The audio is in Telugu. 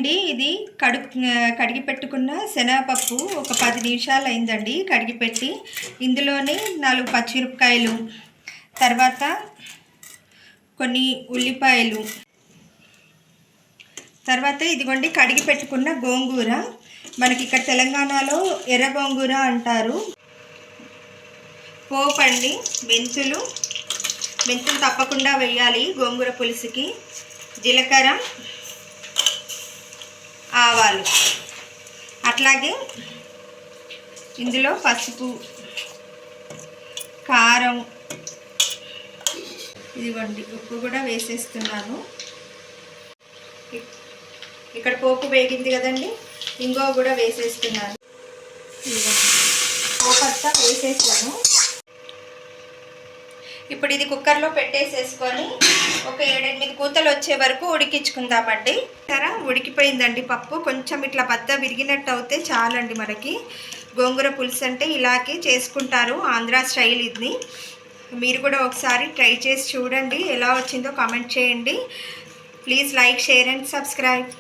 అండి ఇది కడిగి పెట్టుకున్న శనగపప్పు ఒక 10 నిమిషాలు అయిందండి కడిగి పెట్టి. ఇందులోనే 4 పచ్చిమిరపకాయలు, తర్వాత కొన్ని ఉల్లిపాయలు, తర్వాత ఇదిగోండి కడిగి పెట్టుకున్న గోంగూర. మనకి ఇక్కడ తెలంగాణలో ఎర్ర గోంగూర అంటారు. పోపు అండి, మెంతులు తప్పకుండా వేయాలి గోంగూర పులుసుకి. జీలకర్ర, ఆవాలు, అట్లాగే ఇందులో పసుపు, కారం, ఇదిగోండి ఉప్పు కూడా వేసేస్తున్నాను. ఇక్కడ పోపు వేగింది కదండి, ఇంగువ కూడా వేసేస్తున్నాను. పోపు అంతా వేసేసాను. ఇప్పుడు ఇది కుక్కర్లో పెట్టేసేసుకొని ఒక 7-8 కూతలు వచ్చే వరకు ఉడికించుకుందామండి. సరే, ఉడికిపోయిందండి పప్పు. కొంచెం ఇట్లా బద్ద విరిగినట్టు అవుతే చాలండి. మనకి గోంగూర పులుసు అంటే ఇలాగే చేసుకుంటారు, ఆంధ్ర స్టైల్ ఇది. మీరు కూడా ఒకసారి ట్రై చేసి చూడండి, ఎలా వచ్చిందో కామెంట్ చేయండి. Please like, share and subscribe.